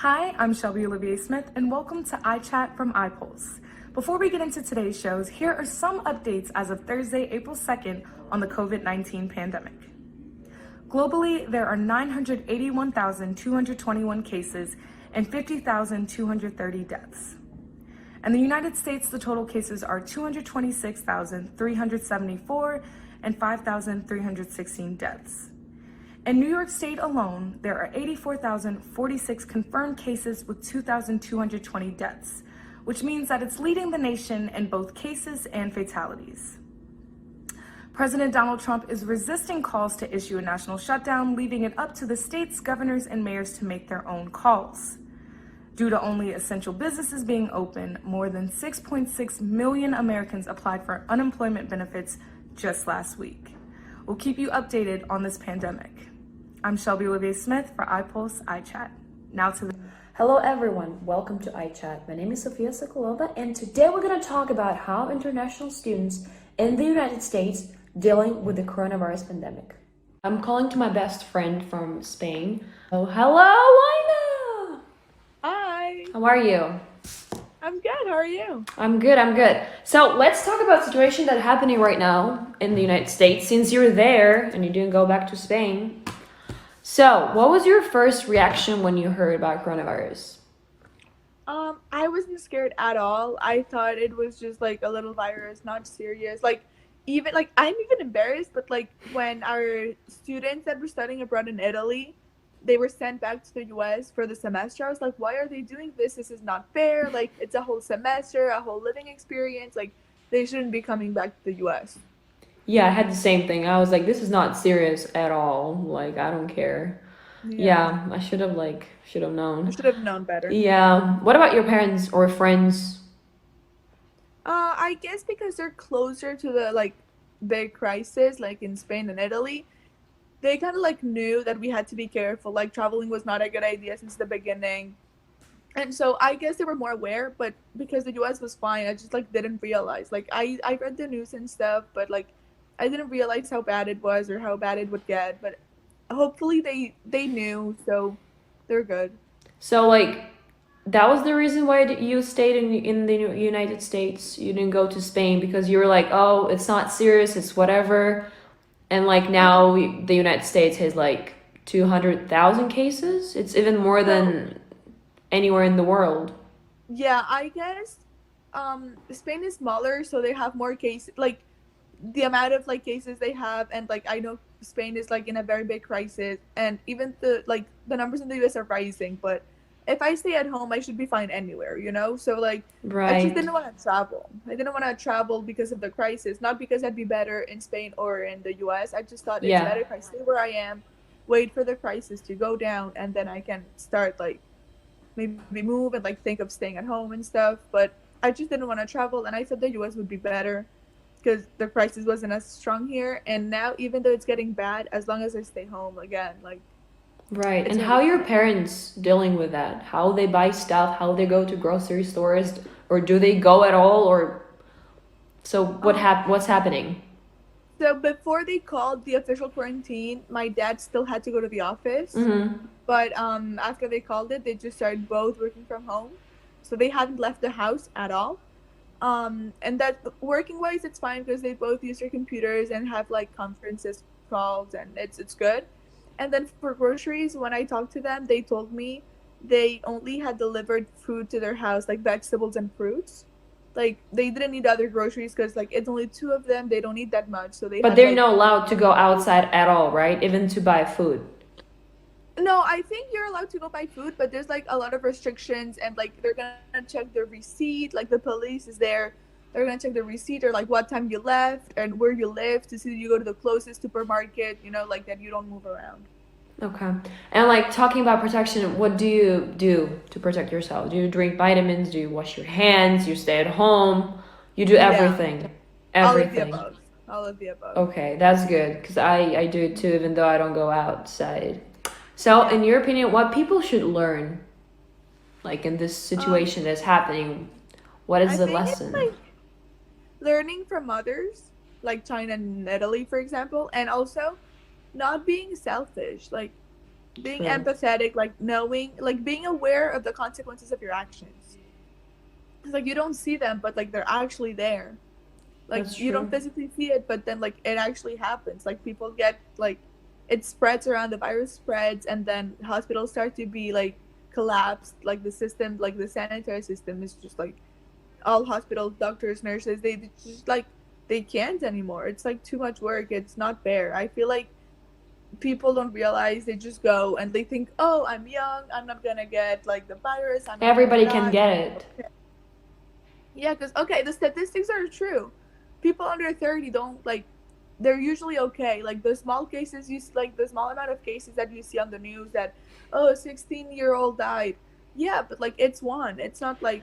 Hi, I'm Shelby Olivier Smith, and welcome to iChat from iPulse. Before we get into today's shows, here are some updates as of Thursday, April 2nd on the COVID-19 pandemic. Globally, there are 981,221 cases and 50,230 deaths. In the United States, the total cases are 226,374 and 5,316 deaths. In New York State alone, there are 84,046 confirmed cases with 2,220 deaths, which means that it's leading the nation in both cases and fatalities. President Donald Trump is resisting calls to issue a national shutdown, leaving it up to the states, governors, and mayors to make their own calls. Due to only essential businesses being open, more than 6.6 million Americans applied for unemployment benefits just last week. We'll keep you updated on this pandemic. I'm Shelby Olivier Smith for iPulse iChat. Now to the... Hello everyone, welcome to iChat. My name is Sofia Sokolova, and today we're going to talk about how international students in the United States dealing with the coronavirus pandemic. I'm calling to my best friend from Spain. Oh, hello, Lina! Hi. How are you? I'm good. How are you? I'm good. So let's talk about the situation that's happening right now in the United States, since you're there and you didn't go back to Spain. So, what was your first reaction when you heard about coronavirus? I wasn't scared at all. I thought it was just like a little virus, not serious. I'm even embarrassed, but like when our students that were studying abroad in Italy, they were sent back to the US for the semester. I was like, why are they doing this? This is not fair. Like, it's a whole semester, a whole living experience. Like, they shouldn't be coming back to the US. Yeah, I had the same thing. I was like, this is not serious at all. Like, I don't care. Yeah, I should have I known. should have known better. Yeah. What about your parents or friends? I guess because they're closer to the like big crisis, like in Spain and Italy, they kind of like knew that we had to be careful. Like traveling was not a good idea since the beginning, and so I guess they were more aware. But because the U.S. was fine, I just like didn't realize. Like I read the news and stuff, but like I didn't realize how bad it was or how bad it would get. But hopefully they knew, so they're good. So, like, that was the reason why you stayed in the United States. You didn't go to Spain because you were like, oh, it's not serious, it's whatever. And like now, the United States has like 200,000 cases. It's even more than anywhere in the world. Yeah, I guess Spain is smaller, so they have more cases. Like the amount of like cases they have, and like I know Spain is like in a very big crisis, and even the numbers in the US are rising. But if I stay at home, I should be fine anywhere, you know. So like I just Right. didn't want to travel. I didn't want to travel because of the crisis, not because I'd be better in Spain or in the US. I just thought it's Yeah. better if I stay where I am, wait for the crisis to go down, and then I can start like maybe move and like think of staying at home and stuff. But I just didn't want to travel, and I thought the US would be better because the crisis wasn't as strong here. And now, even though it's getting bad, as long as I stay home again, like Right. it's And gonna how be your fine. parents dealing with that? How they buy stuff, how they go to grocery stores, or do they go at all, or so Um, what's happening? so before they called the official quarantine, my dad still had to go to the office. Mm-hmm. But after they called it, they just started both working from home, so they haven't left the house at all. And that working wise, it's fine because they both use their computers and have like conferences calls, and it's good. And then for groceries, when I talked to them, they told me they only had delivered food to their house, like vegetables and fruits. Like they didn't need other groceries because like it's only two of them. They don't need that much, so they But had they're like not allowed to enough go food. outside at all, right? Even to buy food. No, I think you're allowed to go buy food, but there's like a lot of restrictions, and like they're gonna check the receipt. Like the police is there, they're gonna check the receipt or like what time you left and where you live to see that you go to the closest supermarket. You know, like that you don't move around. Okay. And like talking about protection, what do you do to protect yourself? Do you drink vitamins? Do you wash your hands? You stay at home? You do Yeah, everything. all of the Everything. above. All of the above. Okay, that's good because I do it too, even though I don't go outside. So, Yeah. in your opinion, what people should learn, like in this Um, situation that's happening, what is I the think it's lesson? like learning from others, like China and Italy, for example, and also not being selfish. Like Being True. empathetic, like knowing, like being aware of the consequences of your actions. It's like you don't see them, but like they're actually there. Like That's you don't true. physically see it, but then like it actually happens. Like people get like it spreads around, the virus spreads, and then hospitals start to be like collapsed. Like the system, like the sanitary system is just like all hospital doctors, nurses, they just like they can't anymore. It's like too much work. It's not fair. I feel like people don't realize, they just go and they think, oh, I'm young, I'm not gonna get like the virus, I'm not gonna Everybody can die. get it. Yeah, because okay, the statistics are true. People under 30 don't like, they're usually okay. Like the small cases like the small amount of cases that you see on the news that, oh, a 16-year-old died. Yeah, but like it's one. It's not like,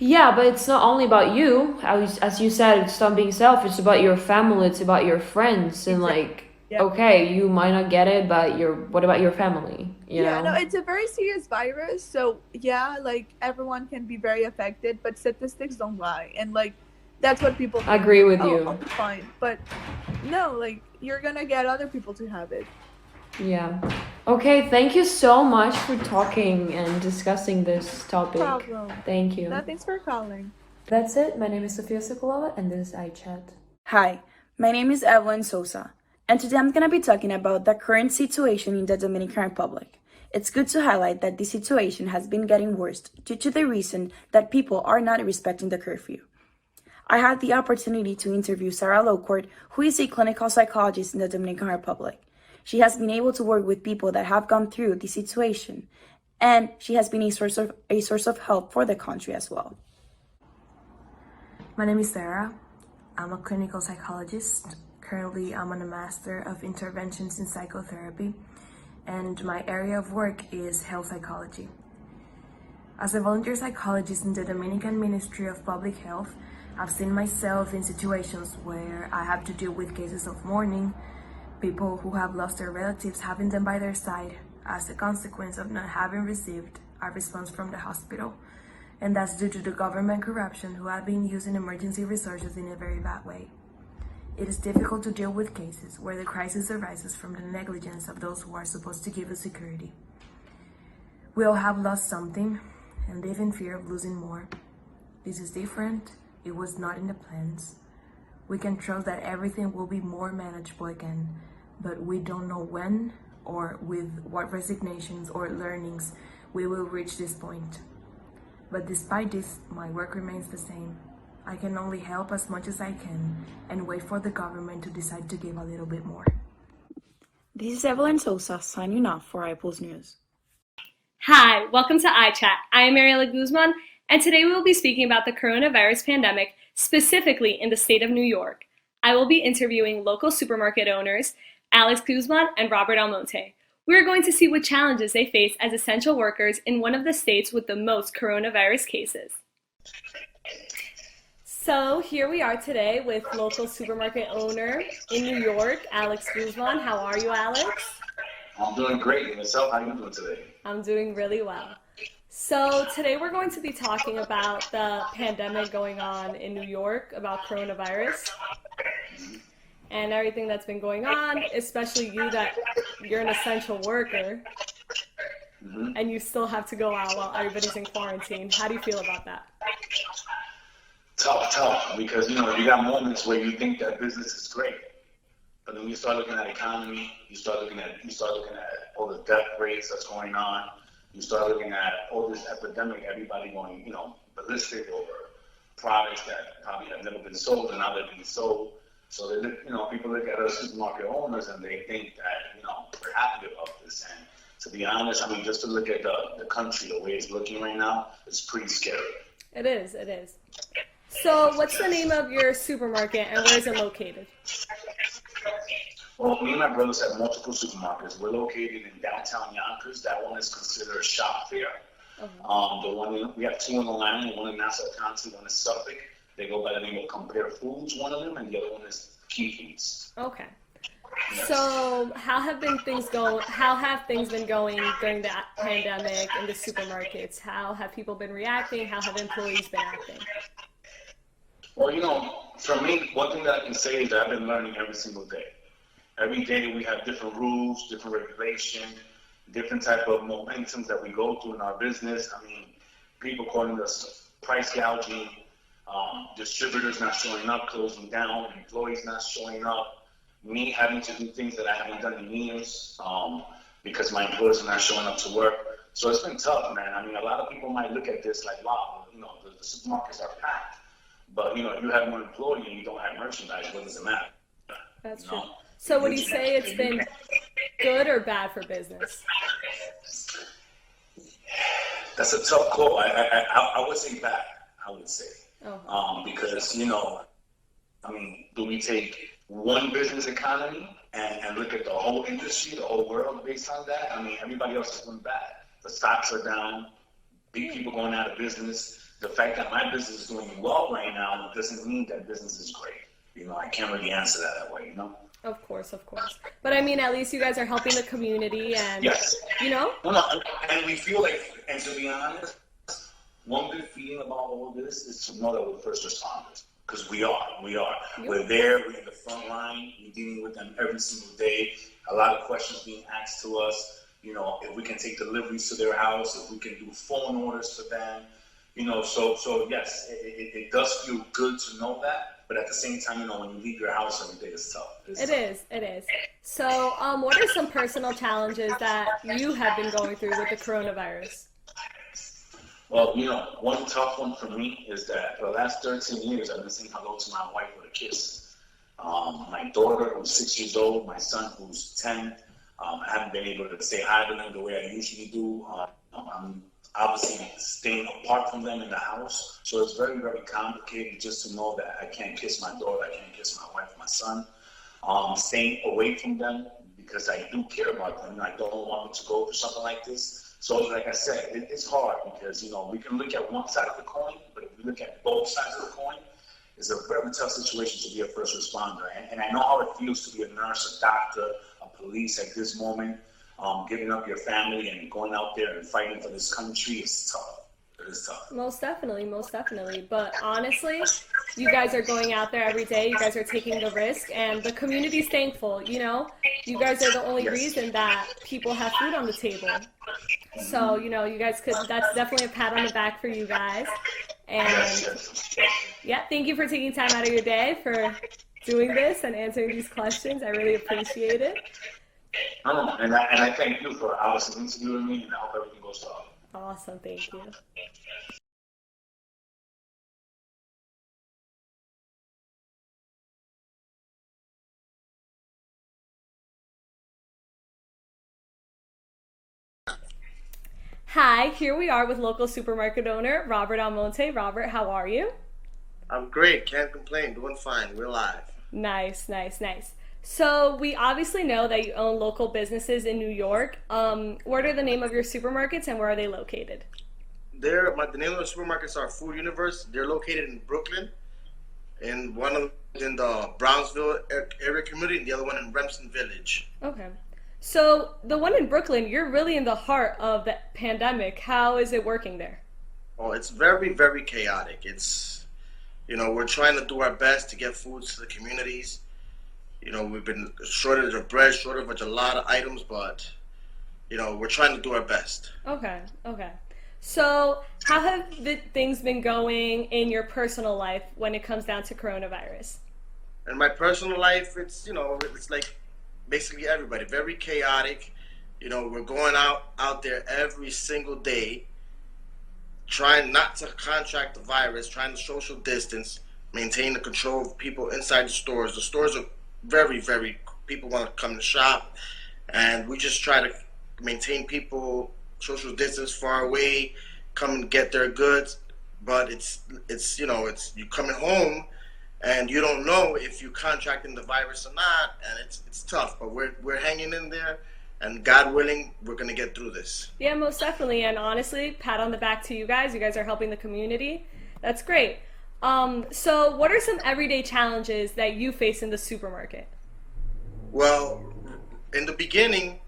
Yeah, but it's not only about you. As you said, it's not being selfish. It's about your family. It's about your friends. And exactly. like, Yeah. okay, you might not get it, but what about your family? You Yeah, no, know? it's a very serious virus. So, yeah, like everyone can be very affected, but statistics don't lie. And like that's what people I think. agree Like, with oh, I'll you. be fine. But no, like you're gonna get other people to have it. Yeah. Okay, thank you so much for talking and discussing this topic. Problem. Thank you. No, thanks for calling. That's it. My name is Sofia Sokolova, and this is iChat. Hi, my name is Evelyn Sosa, and today I'm going to be talking about the current situation in the Dominican Republic. It's good to highlight that the situation has been getting worse due to the reason that people are not respecting the curfew. I had the opportunity to interview Sarah Locourt, who is a clinical psychologist in the Dominican Republic. She has been able to work with people that have gone through the situation, and she has been a source of help for the country as well. My name is Sarah. I'm a clinical psychologist. Currently, I'm on a Master of Interventions in Psychotherapy, and my area of work is health psychology. As a volunteer psychologist in the Dominican Ministry of Public Health, I've seen myself in situations where I have to deal with cases of mourning, people who have lost their relatives having them by their side as a consequence of not having received a response from the hospital. And that's due to the government corruption who have been using emergency resources in a very bad way. It is difficult to deal with cases where the crisis arises from the negligence of those who are supposed to give us security. We all have lost something and live in fear of losing more. This is different. It was not in the plans. We can trust that everything will be more manageable again, but we don't know when or with what resignations or learnings we will reach this point. But despite this, my work remains the same. I can only help as much as I can and wait for the government to decide to give a little bit more. This is Evelyn Sosa signing off for iPulse News. Hi, welcome to iChat. I am Mariela Guzman, and today we will be speaking about the coronavirus pandemic, specifically in the state of New York. I will be interviewing local supermarket owners, Alex Guzman and Robert Almonte. We are going to see what challenges they face as essential workers in one of the states with the most coronavirus cases. So here we are today with local supermarket owner in New York, Alex Guzman. How are you, Alex? I'm doing great. And yourself, how are you doing today? I'm doing really well. So today we're going to be talking about the pandemic going on in New York, about coronavirus and everything that's been going on, especially you that you're an essential worker and you still have to go out while everybody's in quarantine. How do you feel about that? Tough, because you got moments where you think that business is great, but then you start looking at economy, you start looking at all the death rates that's going on, you start looking at all this epidemic, everybody going, ballistic over products that probably have never been sold and now they're being sold. So they, people look at us supermarket owners and they think that we're happy about this. And to be honest, I mean, just to look at the country, the way it's looking right now, it's pretty scary. It is. So what's the name of your supermarket and where is it located? Well, me and my brothers have multiple supermarkets. We're located in downtown Yonkers. That one is considered a shop fair. We have two in Atlanta, one in Nassau County, one in Suffolk. They go by the name of Compare Foods, one of them, and the other one is Key Foods. Okay. So how have things been going during the pandemic in the supermarkets? How have people been reacting? How have employees been acting? Well, for me, one thing that I can say is that I've been learning every single day. Every day we have different rules, different regulations. different type of momentums that we go through in our business. I mean, people calling us price gouging, distributors not showing up, closing down, employees not showing up, me having to do things that I haven't done in years because my employees are not showing up to work. So it's been tough, man. I mean, a lot of people might look at this like, wow, you know, the supermarkets are packed. But, you know, if you have one employee and you don't have merchandise, what does it matter? That's You true. know? So would you say it's been good or bad for business? That's a tough call. I would say bad, I would say. Oh. Because, you know, I mean, do we take one business economy and look at the whole industry, the whole world based on that? I mean, everybody else is doing bad. The stocks are down, big people going out of business. The fact that my business is doing well right now doesn't mean that business is great. You know, I can't really answer that way, you know? Of course, of course. But I mean, at least you guys are helping the community and, yes. you know? No, and we feel like, and to be honest, one good feeling about all this is to know that we're first responders. Because we are. We're there, we're in the front line, we're dealing with them every single day. A lot of questions being asked to us, you know, if we can take deliveries to their house, if we can do phone orders for them, you know, so yes, it does feel good to know that. But at the same time, you know, when you leave your house every day, it's tough. It is. So, what are some personal challenges that you have been going through with the coronavirus? Well, you know, one tough one for me is that for the last 13 years, I've been saying hello to my wife with a kiss. My daughter, who's 6 years old, my son, who's 10, I haven't been able to say hi to them the way I usually do. I'm obviously staying apart from them in the house. So it's very, very complicated just to know that I can't kiss my daughter, I can't kiss my wife, my son. Staying away from them because I do care about them. I don't want them to go through something like this. So like I said, it's hard because, you know, we can look at one side of the coin, but if we look at both sides of the coin, it's a very tough situation to be a first responder. And I know how it feels to be a nurse, a doctor, a police at this moment. Giving up your family and going out there and fighting for this country is tough. It is tough. Most definitely. But honestly, you guys are going out there every day. You guys are taking the risk, and the community's thankful. You know, you guys are the only reason that people have food on the table. So, you know, you guys that's definitely a pat on the back for you guys. And yeah, thank you for taking time out of your day for doing this and answering these questions. I really appreciate it. And I thank you for obviously interviewing me, and I hope everything goes well. Awesome, thank you. Hi, here we are with local supermarket owner Robert Almonte. Robert, how are you? I'm great, can't complain, doing fine, we're live. Nice. So we obviously know that you own local businesses in New York. What are the name of your supermarkets and where are they located? The name of the supermarkets are Food Universe. They're located in Brooklyn, and one of them in the Brownsville area community, and the other one in Remsen Village. Okay. So the one in Brooklyn, you're really in the heart of the pandemic. How is it working there? Oh, it's very, very chaotic. It's, you know, we're trying to do our best to get food to the communities. You know, we've been shortage of bread, shortage of a lot of items, but, you know, we're trying to do our best. Okay. So how have things been going in your personal life when it comes down to coronavirus? In my personal life, it's, you know, it's like basically everybody, very chaotic. You know, we're going out there every single day, trying not to contract the virus, trying to social distance, maintain the control of people inside the stores. The stores are very, very, people want to come to shop, and we just try to maintain people social distance far away, come and get their goods. But it's you know, it's you coming home and you don't know if you contracting the virus or not, and it's tough, but we're hanging in there, and God willing, we're gonna get through this. Yeah, most definitely. And honestly, pat on the back to you guys. You guys are helping the community. That's great. So what are some everyday challenges that you face in the supermarket? Well, in the beginning,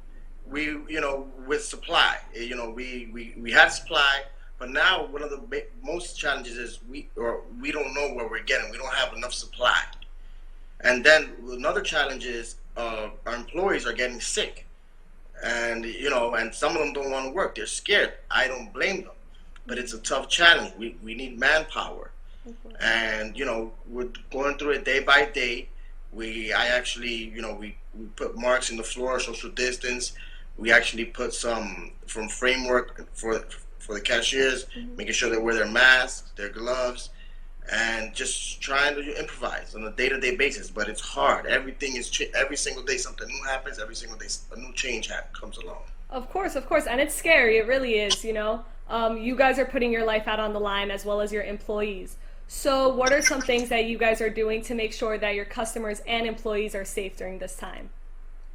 you know, with supply, you know, we had supply, but now one of the most challenges is we don't know where we're getting. We don't have enough supply. And then another challenge is our employees are getting sick. And and some of them don't want to work. They're scared. I don't blame them, but it's a tough challenge. We need manpower, and we're going through it day by day. I actually we put marks in the floor, social distance. We actually put some from framework for the cashiers, making sure they wear their masks, their gloves, and just trying to improvise on a day-to-day basis. But it's hard. Everything is every single day something new happens. Every single day a new change comes along. Of course, and it's scary. It really is. You guys are putting your life out on the line as well as your employees. So, what are some things that you guys are doing to make sure that your customers and employees are safe during this time?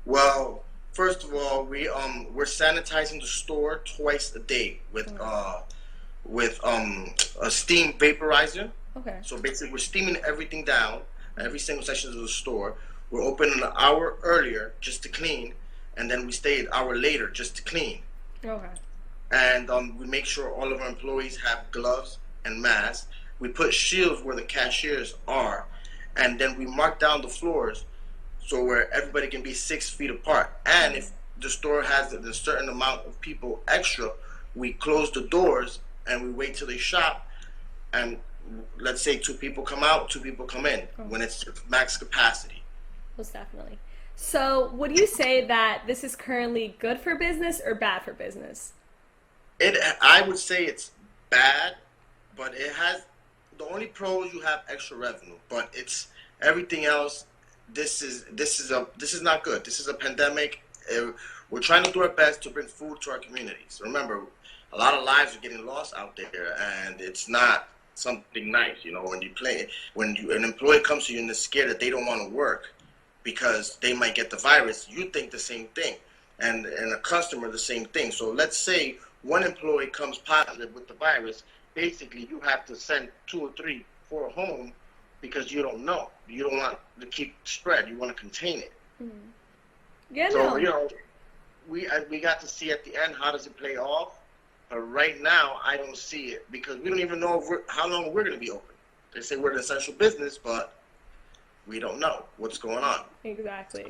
Well, first of all, we're sanitizing the store twice a day with a steam vaporizer. Okay. So basically, we're steaming everything down, every single section of the store. We're open an hour earlier just to clean, and then we stay an hour later just to clean. Okay. And we make sure all of our employees have gloves and masks. We put shields where the cashiers are, and then we mark down the floors so where everybody can be 6 feet apart. And if the store has a certain amount of people extra, we close the doors and we wait till they shop, and let's say 2 people come out, 2 people come in when it's max capacity. Most definitely. So, would you say that this is currently good for business or bad for business? I would say it's bad, but it has the only pros, you have extra revenue, but it's everything else. This is not good. This is a pandemic. We're trying to do our best to bring food to our communities. Remember, a lot of lives are getting lost out there, and it's not something nice. When an employee comes to you and they're scared that they don't want to work because they might get the virus, you think the same thing, and a customer the same thing. So let's say one employee comes positive with the virus. Basically, you have to send 2 or 3, 4 home because you don't know. You don't want to keep spread. You want to contain it. Yeah, so, no. We got to see at the end how does it play off. But right now, I don't see it because we don't even know how long we're going to be open. They say we're an essential business, but we don't know what's going on. Exactly.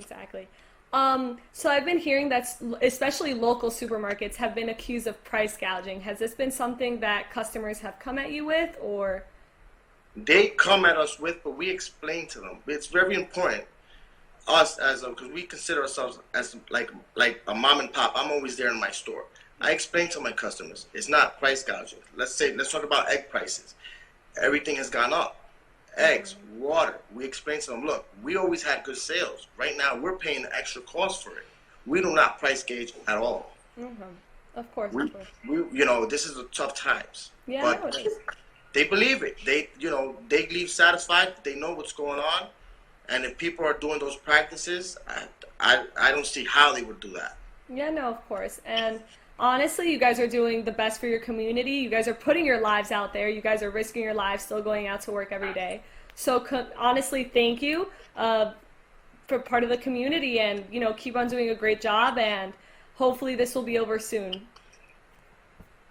So I've been hearing that especially local supermarkets have been accused of price gouging. Has this been something that customers have come at you with, or? They come at us with, but we explain to them. It's very important. Us because we consider ourselves as like a mom and pop. I'm always there in my store. I explain to my customers, it's not price gouging. Let's talk about egg prices. Everything has gone up. Eggs, water. We explain to them, look, we always had good sales. Right now, we're paying the extra cost for it. We do not price gauge at all. Of course. This is a tough times. Yeah, but they believe it. They leave satisfied. They know what's going on. And if people are doing those practices, I don't see how they would do that. Yeah, no, of course. And honestly, you guys are doing the best for your community. You guys are putting your lives out there. You guys are risking your lives, still going out to work every day. So honestly, thank you for part of the community, and keep on doing a great job. And hopefully, this will be over soon.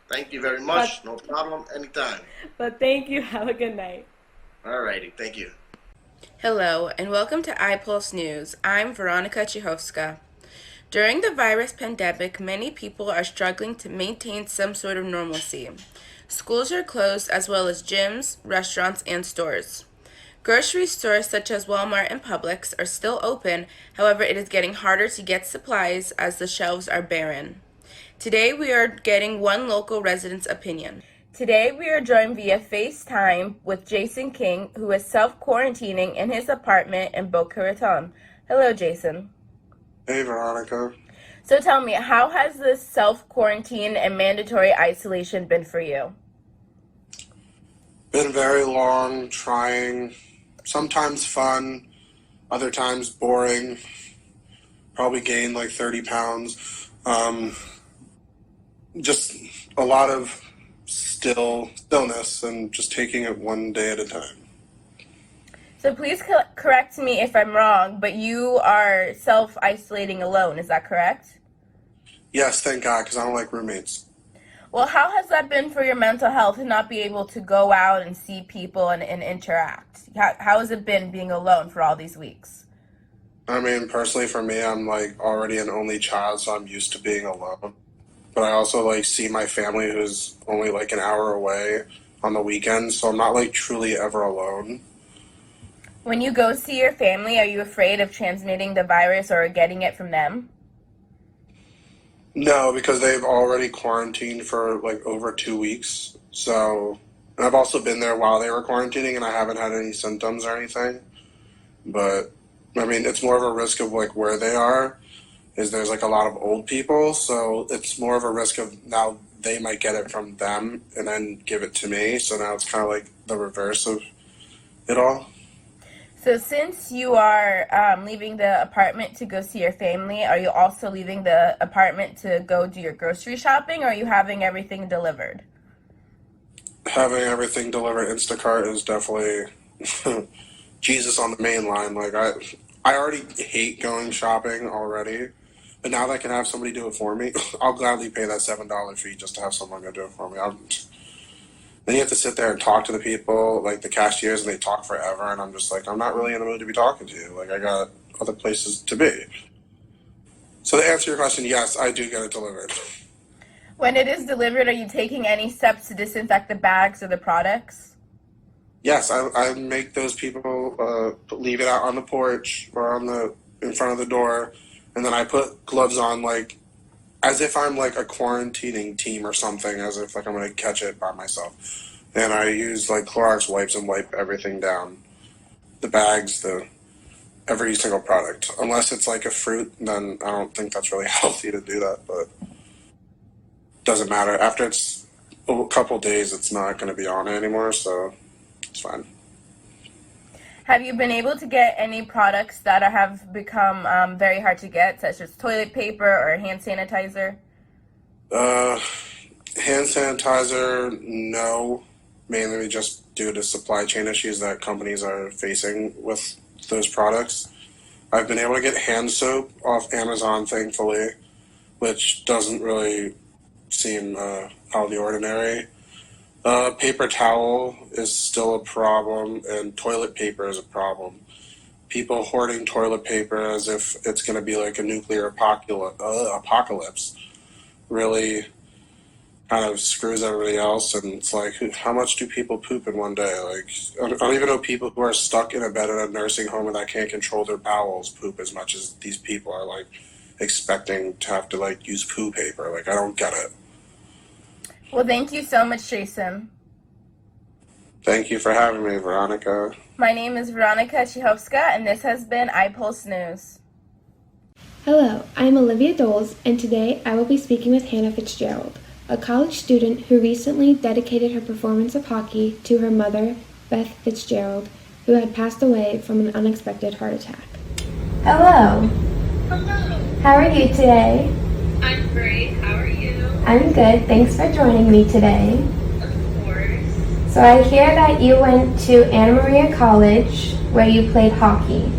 Thank you very much. No problem. Anytime. But thank you. Have a good night. All righty. Thank you. Hello, and welcome to iPulse News. I'm Veronica Chihowska. During the virus pandemic, many people are struggling to maintain some sort of normalcy. Schools are closed, as well as gyms, restaurants, and stores. Grocery stores such as Walmart and Publix are still open. However, it is getting harder to get supplies as the shelves are barren. Today, we are getting one local resident's opinion. Today, we are joined via FaceTime with Jason King, who is self-quarantining in his apartment in Boca Raton. Hello, Jason. Hey, Veronica. So tell me, how has this self-quarantine and mandatory isolation been for you? Been very long, trying, sometimes fun, other times boring. Probably gained like 30 pounds. Just a lot of stillness and just taking it one day at a time. So please correct me if I'm wrong, but you are self-isolating alone, is that correct? Yes, thank God, because I don't like roommates. Well, how has that been for your mental health to not be able to go out and see people and interact? How has it been being alone for all these weeks? I mean, personally for me, I'm like already an only child, so I'm used to being alone. But I also like see my family who's only like an hour away on the weekends, so I'm not like truly ever alone. When you go see your family, are you afraid of transmitting the virus or getting it from them? No, because they've already quarantined for like over 2 weeks. So, and I've also been there while they were quarantining, and I haven't had any symptoms or anything. But I mean, it's more of a risk of like where they are. Is there's like a lot of old people, so it's more of a risk of now they might get it from them and then give it to me. So now it's kind of like the reverse of it all. So since you are leaving the apartment to go see your family, are you also leaving the apartment to go do your grocery shopping, or are you having everything delivered? Having everything delivered Instacart is definitely Jesus on the main line. Like I already hate going shopping already, but now that I can have somebody do it for me, I'll gladly pay that $7 fee just to have someone go do it for me. Then you have to sit there and talk to the people, like the cashiers, and they talk forever, and I'm just like, I'm not really in the mood to be talking to you. Like I got other places to be. So to answer your question, yes, I do get it delivered. When it is delivered, are you taking any steps to disinfect the bags or the products? Yes, I make those people leave it out on the porch or in front of the door, and then I put gloves on, like as if I'm like a quarantining team or something, as if like I'm gonna catch it by myself. And I use like Clorox wipes and wipe everything down, the bags, every single product. Unless it's like a fruit, then I don't think that's really healthy to do that. But doesn't matter. After it's a couple days, it's not gonna be on it anymore, so it's fine. Have you been able to get any products that have become very hard to get, such as toilet paper or hand sanitizer? Hand sanitizer, no. Mainly just due to supply chain issues that companies are facing with those products. I've been able to get hand soap off Amazon, thankfully, which doesn't really seem out of the ordinary. Paper towel is still a problem, and toilet paper is a problem. People hoarding toilet paper as if it's going to be like a nuclear apocalypse really kind of screws everybody else. And it's like, how much do people poop in one day? Like, I don't even know people who are stuck in a bed in a nursing home and that can't control their bowels poop as much as these people are like expecting to have to like use poo paper. Like, I don't get it. Well, thank you so much, Jason. Thank you for having me, Veronica. My name is Veronica Chihovska, and this has been iPulse News. Hello, I'm Olivia Doles, and today I will be speaking with Hannah Fitzgerald, a college student who recently dedicated her performance of hockey to her mother, Beth Fitzgerald, who had passed away from an unexpected heart attack. Hello. Hello. How are you today? I'm great. How are you? I'm good. Thanks for joining me today. Of course. So I hear that you went to Anna Maria College where you played hockey.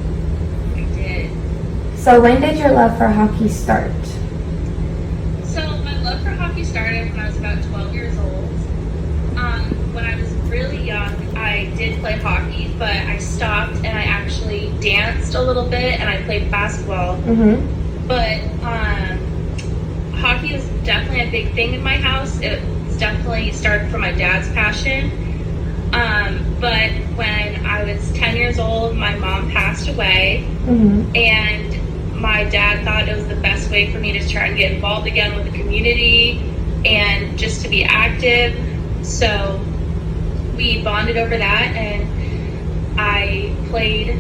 I did. So when did your love for hockey start? So my love for hockey started when I was about 12 years old. When I was really young, I did play hockey, but I stopped and I actually danced a little bit and I played basketball. Mm-hmm. But hockey was definitely a big thing in my house. It definitely started from my dad's passion. But when I was 10 years old, my mom passed away. Mm-hmm. And my dad thought it was the best way for me to try and get involved again with the community and just to be active. So we bonded over that, and I played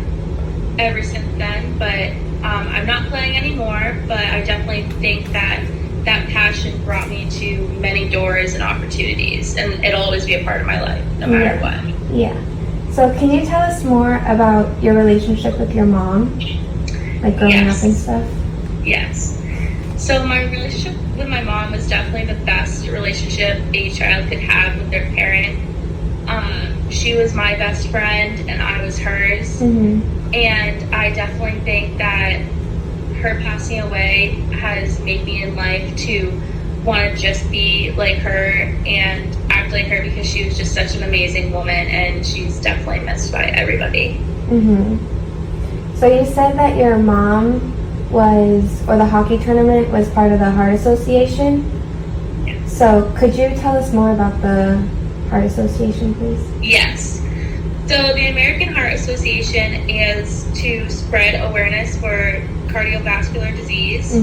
ever since then. But I'm not playing anymore, but I definitely think that passion brought me to many doors and opportunities, and it'll always be a part of my life, no matter what. Yeah. So can you tell us more about your relationship with your mom? Like growing up and stuff? Yes. So my relationship with my mom was definitely the best relationship a child could have with their parent. She was my best friend and I was hers. Mm-hmm. And I definitely think that her passing away has made me in life to want to just be like her and act like her, because she was just such an amazing woman and she's definitely missed by everybody. Mm-hmm. So you said that your mom or the hockey tournament was part of the Heart Association. So could you tell us more about the Heart Association, please? Yes. So the American Heart Association is to spread awareness for cardiovascular disease,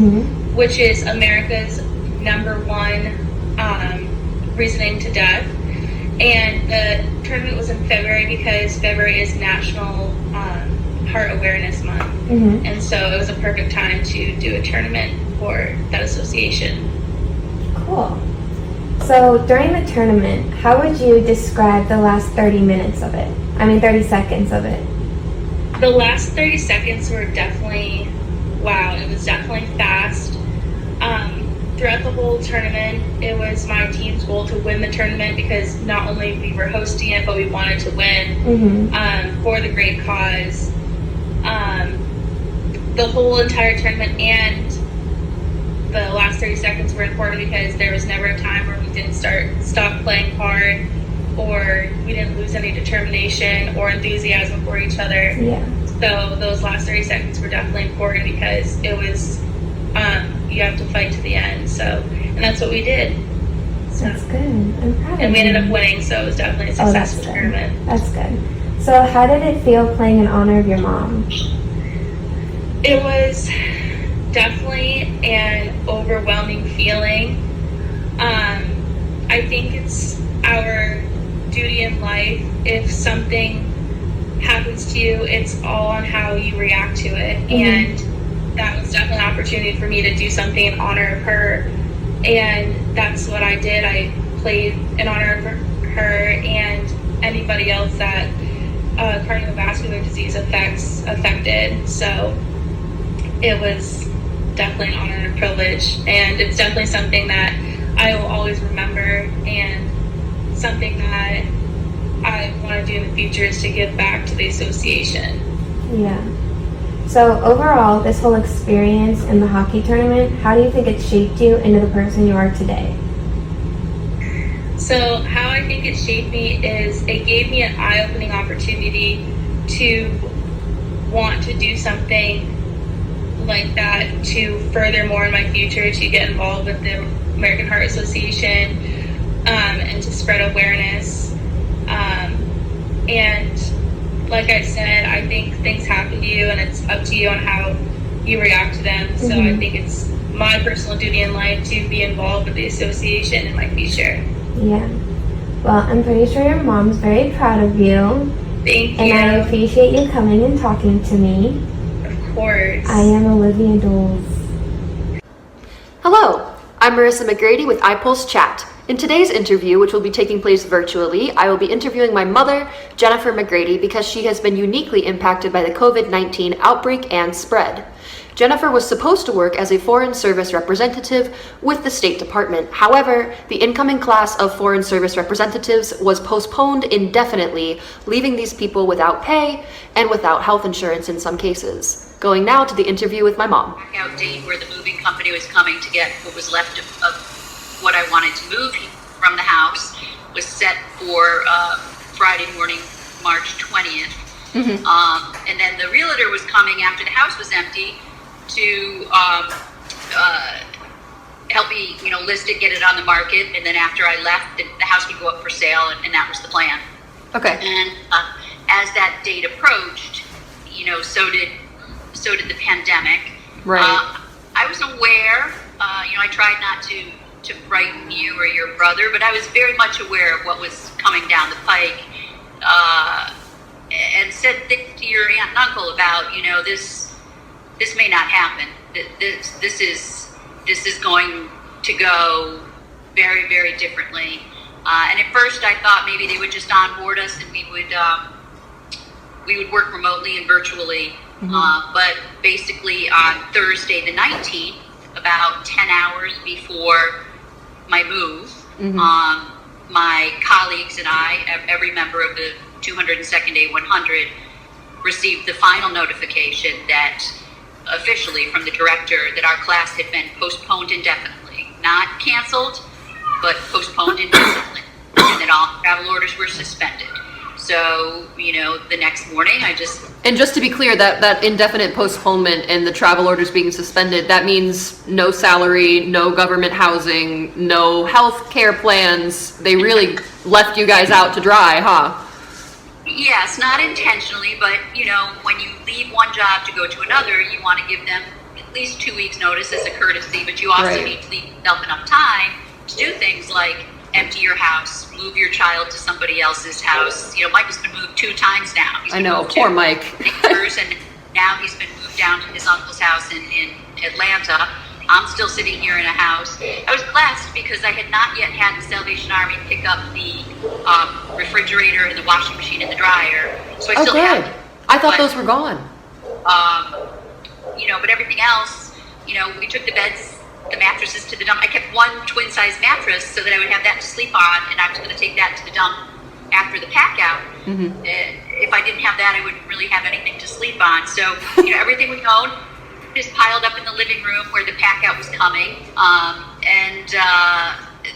which is America's #1 reasoning to death. And the tournament was in February because February is National Heart Awareness Month. And so it was a perfect time to do a tournament for that association. Cool. So during the tournament, how would you describe the last 30 minutes of it? 30 seconds of it. The last 30 seconds were definitely, wow, it was definitely fast. Throughout the whole tournament, it was my team's goal to win the tournament because not only we were hosting it, but we wanted to win for the great cause. The whole entire tournament and the last 30 seconds were important because there was never a time where we didn't stop playing hard, or we didn't lose any determination or enthusiasm for each other. Yeah. So those last 30 seconds were definitely important because it was, you have to fight to the end. So, and that's what we did. So, that's good. I'm proud of you. And we ended up winning, so it was definitely a successful tournament. That's good. So how did it feel playing in honor of your mom? It was definitely an overwhelming feeling. I think it's our duty in life. If something happens to you, it's all on how you react to it. And that was definitely an opportunity for me to do something in honor of her. And that's what I did. I played in honor of her and anybody else that cardiovascular disease affected. So it was definitely an honor and a privilege, and it's definitely something that I will always remember, and something that I want to do in the future is to give back to the association. Yeah. So overall, this whole experience in the hockey tournament, how do you think it shaped you into the person you are today? So how I think it shaped me is it gave me an eye-opening opportunity to want to do something like that to further more in my future, to get involved with the American Heart Association, and to spread awareness. And like I said, I think things happen to you and it's up to you on how you react to them. So I think it's my personal duty in life to be involved with the association in my future. Yeah. Well, I'm pretty sure your mom's very proud of you. Thank you. And I appreciate you coming and talking to me. Of course. I am Olivia Doles. Hello, I'm Marissa McGrady with iPulse Chat. In today's interview, which will be taking place virtually, I will be interviewing my mother, Jennifer McGrady, because she has been uniquely impacted by the COVID-19 outbreak and spread. Jennifer was supposed to work as a Foreign Service representative with the State Department. However, the incoming class of Foreign Service representatives was postponed indefinitely, leaving these people without pay and without health insurance in some cases. Going now to the interview with my mom. Blackout date where the moving company was coming to get what was left of what I wanted to move from the house was set for Friday morning, March 20th. And then the realtor was coming after the house was empty to help me, list it, get it on the market, and then after I left, the house would go up for sale, and that was the plan. Okay. And as that date approached, so did the pandemic. Right. I was aware. I tried not to frighten you or your brother, but I was very much aware of what was coming down the pike, and said things to your aunt and uncle about, this may not happen. This is going to go very, very differently. And at first, I thought maybe they would just onboard us and we would work remotely and virtually. But basically, on Thursday the 19th, about 10 hours before my move, my colleagues and I, every member of the 202nd A100, received the final notification that officially from the director that our class had been postponed indefinitely. Not canceled, but postponed indefinitely. And that all travel orders were suspended. So, the next morning And just to be clear, that indefinite postponement and the travel orders being suspended, that means no salary, no government housing, no health care plans. They really left you guys out to dry, huh? Yes, not intentionally, but when you leave one job to go to another, you want to give them at least 2 weeks notice as a courtesy, but you also need to leave yourself enough time to do things like empty your house, move your child to somebody else's house. Mike has been moved 2 times now. I know, poor Mike. And now he's been moved down to his uncle's house in Atlanta. I'm still sitting here in a house. I was blessed because I had not yet had the Salvation Army pick up the refrigerator and the washing machine and the dryer. So I still had them. I thought those were gone. But everything else, we took the beds, the mattresses to the dump. I kept one twin-size mattress so that I would have that to sleep on, and I was going to take that to the dump after the pack out. If I didn't have that, I wouldn't really have anything to sleep on. So, everything we owned is piled up in the living room where the pack out was coming. And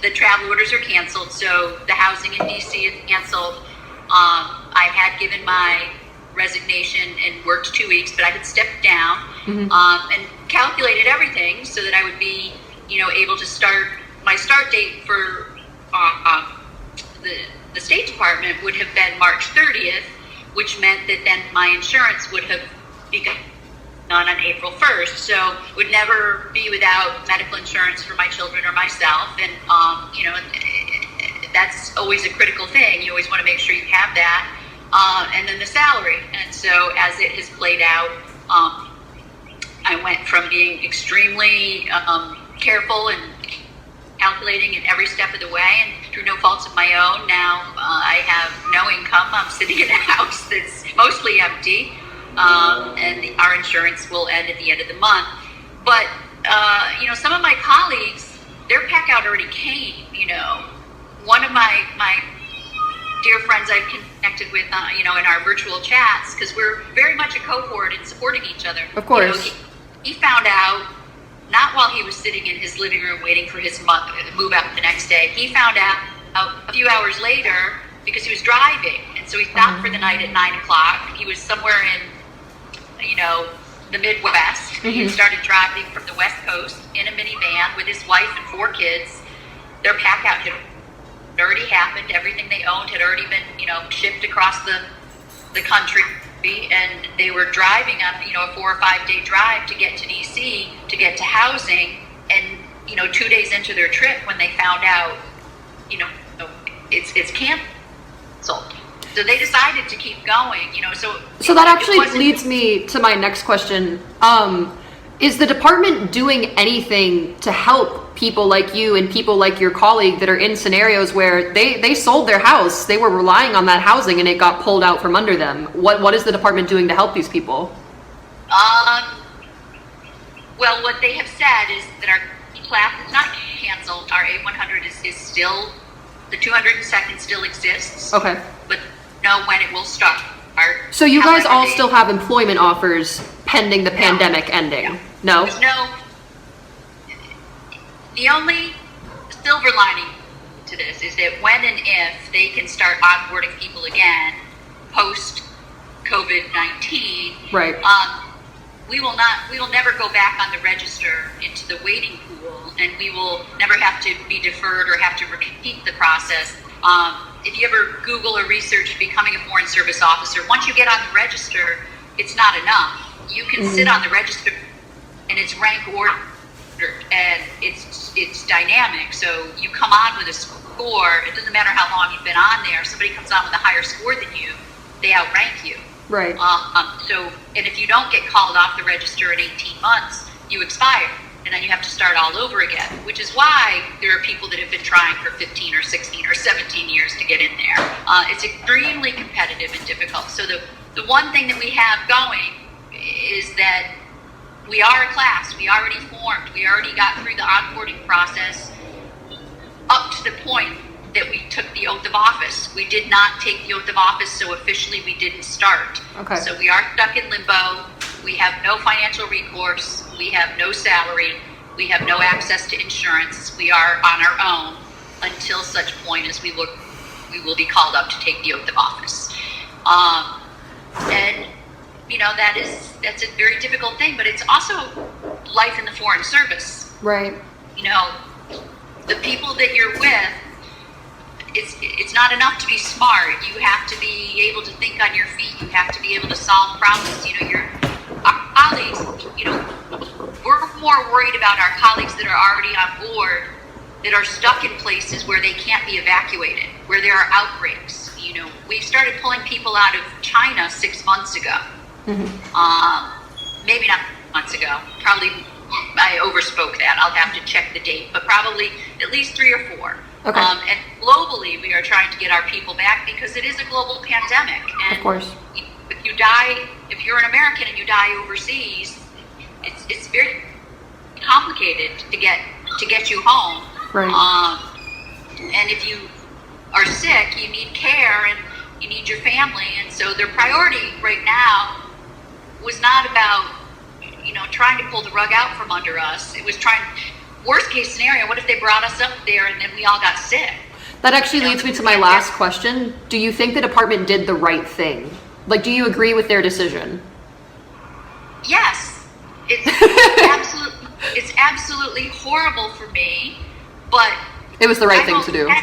the travel orders are canceled, so the housing in DC is canceled. I had given my resignation and worked 2 weeks, but I had stepped down and calculated everything so that I would be, able to start. My start date for the State Department would have been March 30th, which meant that then my insurance would have begun on April 1st. So would never be without medical insurance for my children or myself. And, that's always a critical thing. You always want to make sure you have that. And then the salary. And so as it has played out, I went from being extremely careful and calculating in every step of the way, and through no faults of my own, now I have no income. I'm sitting in a house that's mostly empty, and our insurance will end at the end of the month. But, some of my colleagues, their pack out already came. One of my dear friends I've connected with, in our virtual chats, because we're very much a cohort and supporting each other. Of course. He found out, not while he was sitting in his living room waiting for his move out the next day. He found out a few hours later because he was driving. And so he stopped for the night at 9 o'clock. He was somewhere in, the Midwest. He started driving from the West Coast in a minivan with his wife and 4 kids. Their pack out had already happened. Everything they owned had already been, shipped across the country. And they were driving on, a 4 or 5 day drive to get to DC, to get to housing. And, 2 days into their trip, when they found out, it's canceled. So they decided to keep going, So that actually leads me to my next question. Is the department doing anything to help people like you and people like your colleague that are in scenarios where they sold their house, they were relying on that housing, and it got pulled out from under them? What is the department doing to help these people? Well, what they have said is that our class is not canceled. Our A100 is still, the 202nd still exists. Okay. But know when it will start. So you guys all still have employment offers pending the pandemic ending? No? There's no. The only silver lining to this is that when and if they can start onboarding people again post COVID-19, right? We will never go back on the register into the waiting pool, and we will never have to be deferred or have to repeat the process. If you ever Google or research becoming a Foreign Service officer, once you get on the register, it's not enough. You can sit on the register, and it's rank ordered, and it's dynamic. So you come on with a score. It doesn't matter how long you've been on there. If somebody comes on with a higher score than you, they outrank you. Right. And if you don't get called off the register in 18 months, you expire. And then you have to start all over again, which is why there are people that have been trying for 15 or 16 or 17 years to get in there. It's extremely competitive and difficult. So the one thing that we have going is that we are a class. We already formed. We already got through the onboarding process up to the point that we took the oath of office. We did not take the oath of office, so officially we didn't start. Okay. So we are stuck in limbo. We have no financial recourse. We have no salary. We have no access to insurance. We are on our own until such point as we will be called up to take the oath of office. And that's a very difficult thing, but it's also life in the foreign service. Right. The people that you're with, it's not enough to be smart. You have to be able to think on your feet. You have to be able to solve problems. Our colleagues, we're more worried about our colleagues that are already on board, that are stuck in places where they can't be evacuated, where there are outbreaks. We started pulling people out of China 6 months ago. Maybe not months ago. Probably I overspoke that. I'll have to check the date, but probably at least 3 or 4. Okay. And globally, we are trying to get our people back because it is a global pandemic. And of course. If you're an American and you die overseas, it's very complicated to get you home. Right. And if you are sick, you need care and you need your family. And so their priority right now was not about, trying to pull the rug out from under us. It was worst case scenario, what if they brought us up there and then we all got sick? That actually leads me to my last question. Do you think the department did the right thing? Like, do you agree with their decision? Yes. It's absolutely horrible for me, but it was the right thing to do. I'm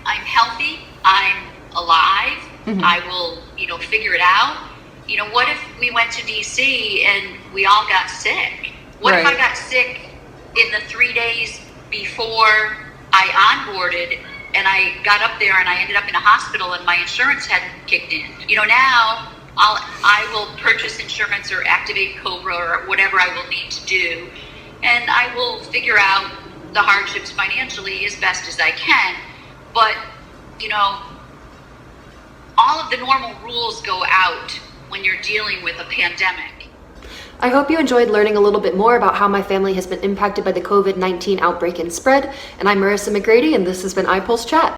healthy. I'm alive. I will, figure it out. What if we went to DC and we all got sick? What if I got sick in the 3 days before I onboarded and I got up there and I ended up in a hospital and my insurance hadn't kicked in? Now I will purchase insurance or activate COBRA or whatever I will need to do, and I will figure out the hardships financially as best as I can. But all of the normal rules go out when you're dealing with a pandemic. I hope you enjoyed learning a little bit more about how my family has been impacted by the COVID-19 outbreak and spread. And I'm Marissa McGrady, and this has been iPulse Chat.